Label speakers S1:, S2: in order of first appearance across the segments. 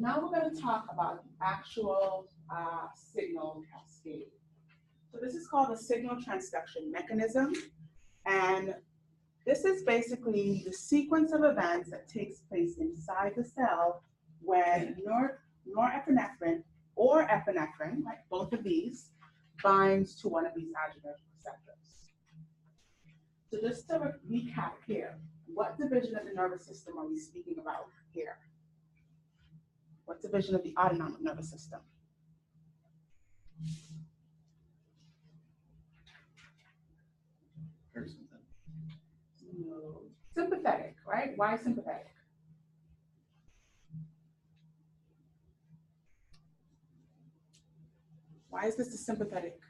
S1: Now we're going to talk about the actual signal cascade. So this is called the signal transduction mechanism, and this is basically the sequence of events that takes place inside the cell when norepinephrine or epinephrine, like both of these, binds to one of these adrenergic receptors. So just to recap here, what division of the nervous system are we speaking about here? What division of the autonomic nervous system? No. Sympathetic, right? Why sympathetic? Why is this the sympathetic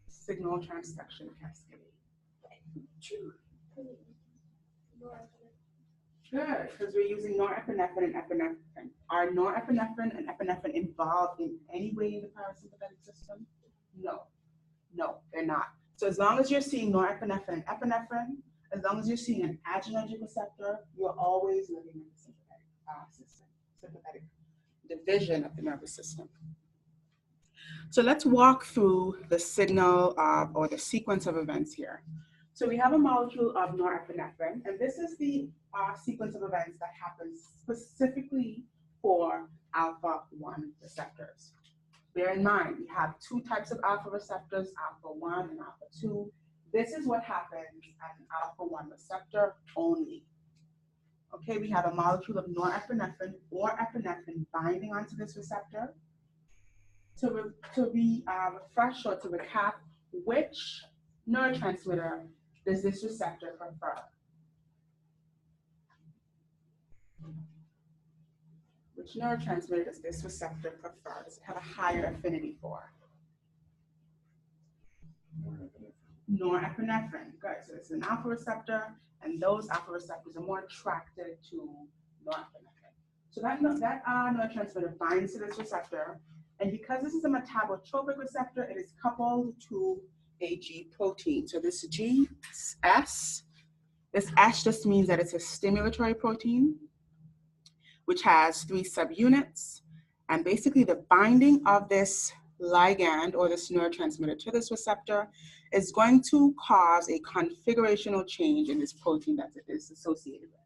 S1: signal transduction cascade? Good, because we're using norepinephrine and epinephrine. Are norepinephrine and epinephrine involved in any way in the parasympathetic system? No, they're not. So as long as you're seeing norepinephrine and epinephrine, as long as you're seeing an adrenergic receptor, you're always looking at the sympathetic system, sympathetic division of the nervous system. So let's walk through the signal or the sequence of events here. So we have a molecule of norepinephrine, and this is the sequence of events that happens specifically for alpha-1 receptors. Bear in mind, we have two types of alpha receptors, alpha-1 and alpha-2. This is what happens at an alpha-1 receptor only. Okay, we have a molecule of norepinephrine or epinephrine binding onto this receptor. To refresh or to recap, which neurotransmitter does this receptor prefer? Which neurotransmitter does this receptor prefer? Does it have a higher affinity for? Norepinephrine. Good. So it's an alpha receptor, and those alpha receptors are more attracted to norepinephrine. So that neurotransmitter binds to this receptor, and because this is a metabotropic receptor, it is coupled to a G protein. So this G, S, this S just means that it's a stimulatory protein, which has 3 subunits. And basically the binding of this ligand or this neurotransmitter to this receptor is going to cause a configurational change in this protein that it is associated with.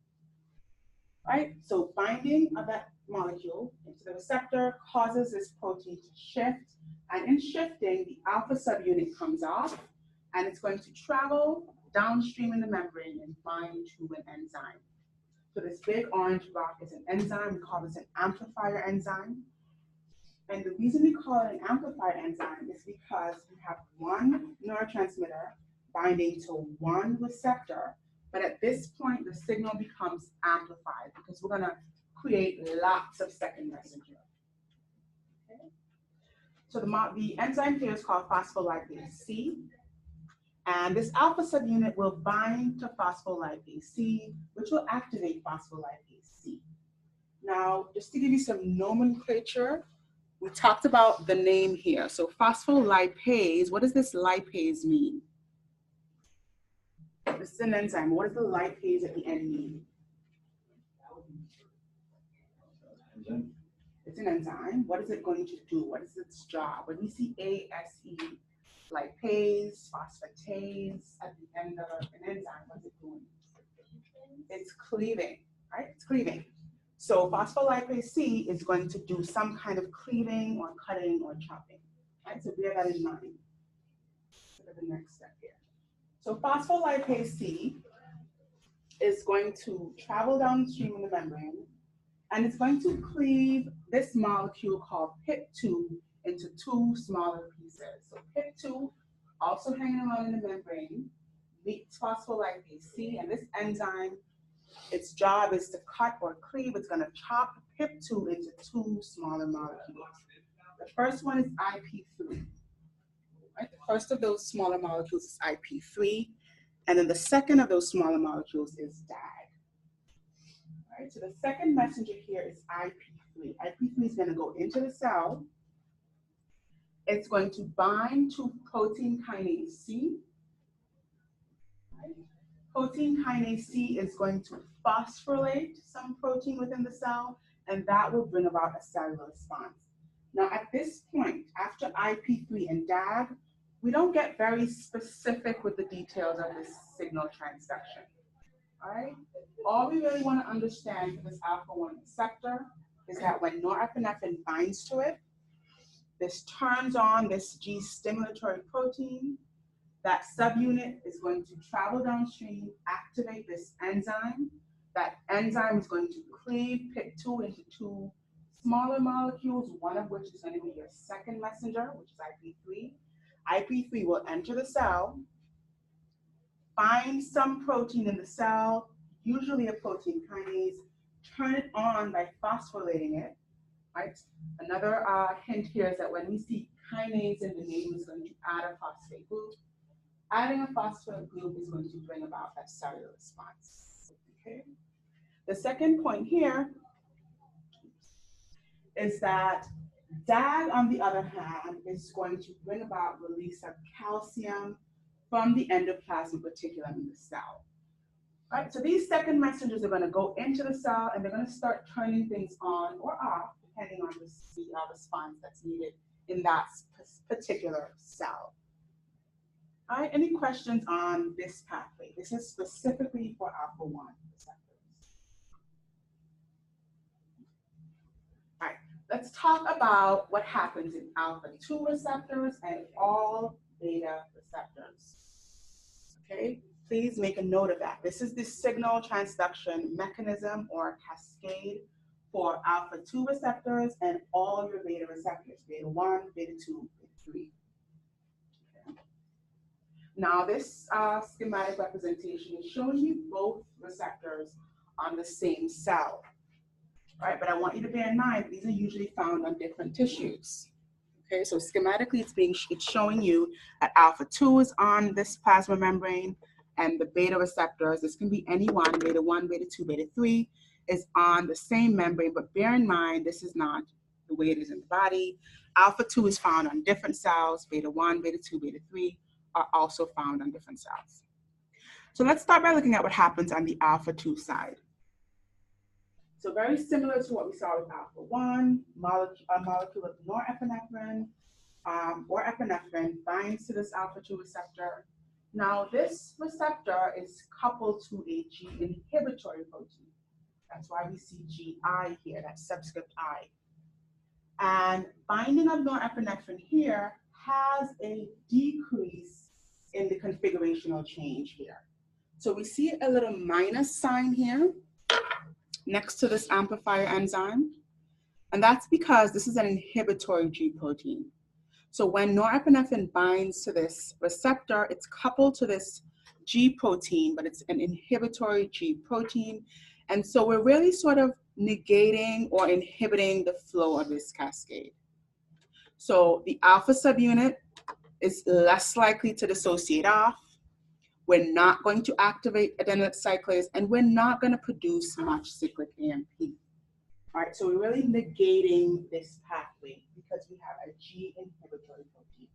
S1: Right? So binding of that molecule into the receptor causes this protein to shift, and in shifting, the alpha subunit comes off, and it's going to travel downstream in the membrane and bind to an enzyme. So this big orange rock is an enzyme. We call this an amplifier enzyme. And the reason we call it an amplifier enzyme is because we have one neurotransmitter binding to one receptor, but at this point, the signal becomes amplified because we're going to create lots of second messenger. Okay? So the enzyme here is called phospholipase C. And this alpha subunit will bind to phospholipase C, which will activate phospholipase C. Now, just to give you some nomenclature, we talked about the name here. So phospholipase, what does this lipase mean? This is an enzyme. What does the lipase at the end mean? It's an enzyme. What is it going to do? What is its job? When we see ASE, lipase, phosphatase at the end of an enzyme, what's it doing? It's cleaving, right? It's cleaving. So phospholipase C is going to do some kind of cleaving or cutting or chopping, right? So bear that in mind. Look at the next step here. So phospholipase C is going to travel downstream in the membrane, and it's going to cleave this molecule called PIP2 into 2 smaller pieces. So PIP2, also hanging around in the membrane, meets phospholipase C, and this enzyme, its job is to cut or cleave. It's going to chop PIP2 into 2 smaller molecules. The first one is IP3. Right? The first of those smaller molecules is IP3, and then the second of those smaller molecules is DAG. Right? So the second messenger here is IP3. IP3 is going to go into the cell. It's going to bind to protein kinase C. Right? Protein kinase C is going to phosphorylate some protein within the cell, and that will bring about a cellular response. Now, at this point, after IP3 and DAG, we don't get very specific with the details of this signal transduction. All right? All we really want to understand for this alpha-1 receptor is that when norepinephrine binds to it, this turns on this G stimulatory protein. That subunit is going to travel downstream, activate this enzyme. That enzyme is going to cleave PIC2 into two smaller molecules, one of which is going to be your second messenger, which is IP3. IP3 will enter the cell, find some protein in the cell, usually a protein kinase, turn it on by phosphorylating it, right? Another hint here is that when we see kinase in the name, it's going to add a phosphate group. Adding a phosphate group is going to bring about that cellular response, okay? The second point here is that DAG, on the other hand, is going to bring about release of calcium from the endoplasmic reticulum in the cell. Right, so these second messengers are going to go into the cell and they're going to start turning things on or off depending on the response that's needed in that particular cell. All right, any questions on this pathway? This is specifically for alpha-1 receptors. All right, let's talk about what happens in alpha-2 receptors and all beta receptors. Okay, please make a note of that. This is the signal transduction mechanism or cascade for alpha-2 receptors and all your beta receptors, beta-1, beta-2, beta-3. Okay. Now this schematic representation is showing you both receptors on the same cell. All right, but I want you to bear in mind, these are usually found on different tissues. Okay, so schematically it's showing you that alpha-2 is on this plasma membrane and the beta receptors, this can be any one, beta-1, beta-2, beta-3, is on the same membrane, but bear in mind, this is not the way it is in the body. Alpha-2 is found on different cells, beta-1, beta-2, beta-3 are also found on different cells. So let's start by looking at what happens on the alpha-2 side. So very similar to what we saw with alpha-1, a molecule of norepinephrine or epinephrine binds to this alpha-2 receptor. Now this receptor is coupled to a G inhibitory protein. That's why we see GI here, that subscript I. And binding of norepinephrine here has a decrease in the configurational change here. So we see a little minus sign here next to this amplifier enzyme. And that's because this is an inhibitory G protein. So when norepinephrine binds to this receptor, it's coupled to this G protein, but it's an inhibitory G protein. And so we're really sort of negating or inhibiting the flow of this cascade. So the alpha subunit is less likely to dissociate off. We're not going to activate adenylyl cyclase, and we're not going to produce much cyclic AMP. All right, so we're really negating this pathway because we have a G inhibitory protein.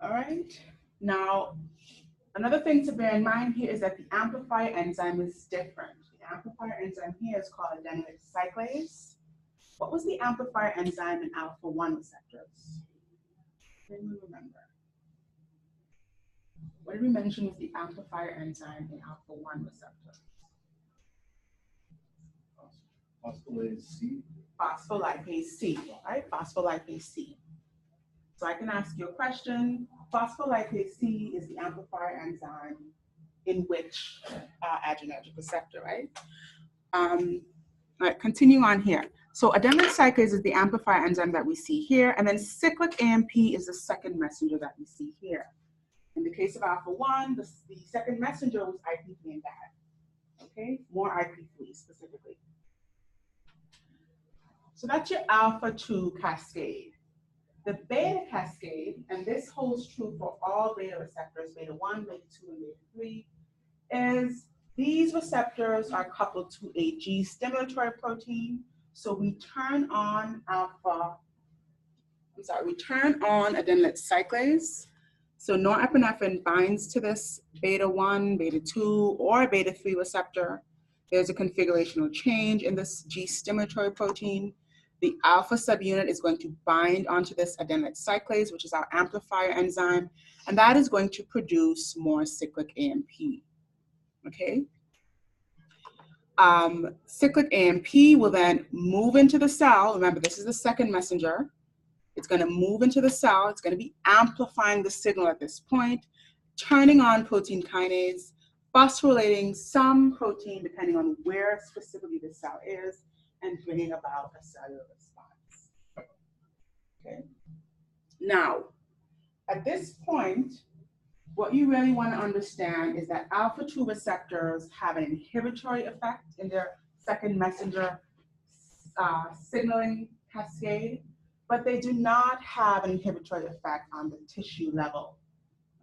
S1: All right, now another thing to bear in mind here is that the amplifier enzyme is different. The amplifier enzyme here is called adenylyl cyclase. What was the amplifier enzyme in alpha-1 receptors? Can you remember? What did we mention was the amplifier enzyme in alpha-1 receptor?
S2: Phospholipase C.
S1: Phospholipase C, right? Phospholipase C. So I can ask you a question. Phospholipase C is the amplifier enzyme in which adrenergic receptor, right? All right, continue on here. So adenylyl cyclase is the amplifier enzyme that we see here, and then cyclic AMP is the second messenger that we see here. In the case of alpha-1, the second messenger was IP3 and DAG. Okay, more IP3 specifically. So that's your alpha-2 cascade. The beta cascade, and this holds true for all beta receptors, beta-1, beta-2, and beta-3, is these receptors are coupled to a G stimulatory protein. So we turn on adenylyl cyclase. So norepinephrine binds to this beta-1, beta-2, or beta-3 receptor. there's a configurational change in this G-stimulatory protein. The alpha subunit is going to bind onto this adenylate cyclase, which is our amplifier enzyme, and that is going to produce more cyclic AMP, okay? Cyclic AMP will then move into the cell. Remember, this is the second messenger. It's going to move into the cell. It's going to be amplifying the signal at this point, turning on protein kinase, phosphorylating some protein depending on where specifically the cell is, and bringing about a cellular response. Okay. Now, at this point, what you really want to understand is that alpha-2 receptors have an inhibitory effect in their second messenger signaling cascade, but they do not have an inhibitory effect on the tissue level.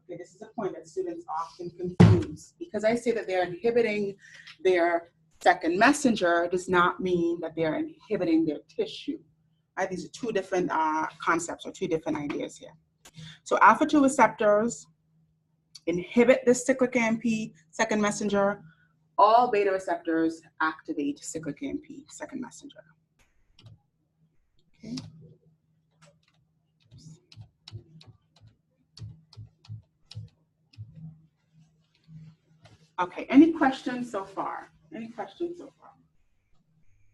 S1: Okay, this is a point that students often confuse. Because I say that they're inhibiting their second messenger does not mean that they're inhibiting their tissue. Right? These are two different concepts or two different ideas here. So alpha-2 receptors inhibit this cyclic AMP second messenger. All beta receptors activate cyclic AMP second messenger. Okay. Okay, any questions so far? Any questions so far?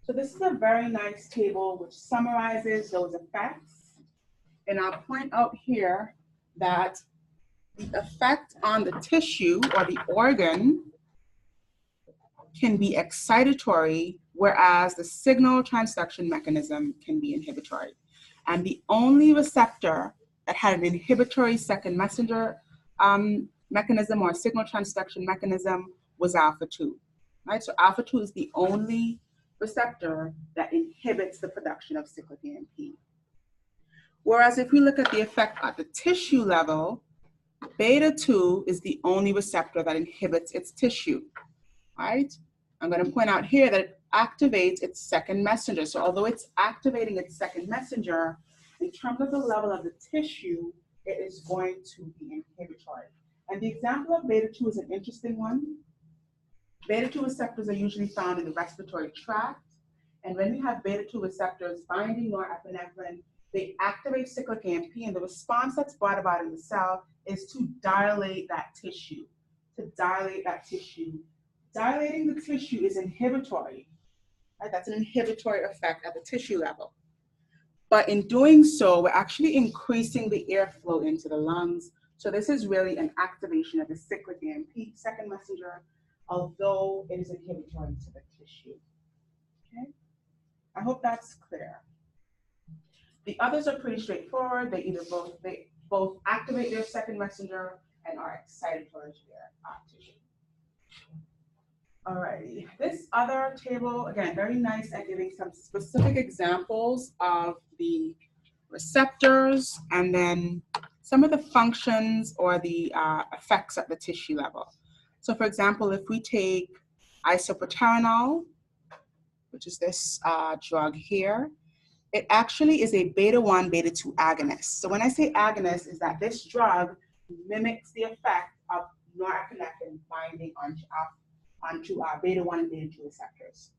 S1: So this is a very nice table which summarizes those effects. And I'll point out here that the effect on the tissue or the organ can be excitatory, whereas the signal transduction mechanism can be inhibitory. And the only receptor that had an inhibitory second messenger mechanism or signal transduction mechanism was alpha-2, right? So alpha-2 is the only receptor that inhibits the production of cyclic AMP. Whereas if we look at the effect at the tissue level, beta-2 is the only receptor that inhibits its tissue, right? I'm going to point out here that it activates its second messenger. So although it's activating its second messenger, in terms of the level of the tissue, it is going to be inhibitory. And the example of beta-2 is an interesting one. Beta-2 receptors are usually found in the respiratory tract. And when we have beta-2 receptors binding norepinephrine, they activate cyclic AMP, and the response that's brought about in the cell is to dilate that tissue, Dilating the tissue is inhibitory, right? That's an inhibitory effect at the tissue level. But in doing so, we're actually increasing the airflow into the lungs. So this is really an activation of the cyclic AMP second messenger, although it is inhibitory to the tissue. Okay? I hope that's clear. The others are pretty straightforward. They both activate their second messenger and are excitatory to their tissue. Alrighty, this other table, again, very nice at giving some specific examples of the receptors and then some of the functions or the effects at the tissue level. So for example, if we take isoproterenol, which is this drug here, it actually is a beta-1, beta-2 agonist. So when I say agonist, is that this drug mimics the effect of norepinephrine binding onto our beta-1 and beta-2 receptors.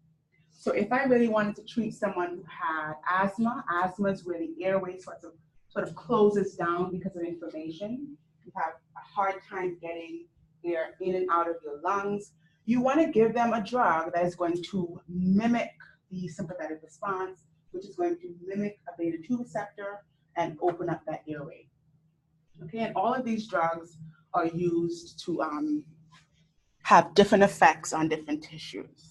S1: So if I really wanted to treat someone who had asthma is where the airway sort of closes down because of inflammation. You have a hard time getting air in and out of your lungs. You want to give them a drug that is going to mimic the sympathetic response, which is going to mimic a beta-2 receptor and open up that airway. Okay, and all of these drugs are used to have different effects on different tissues.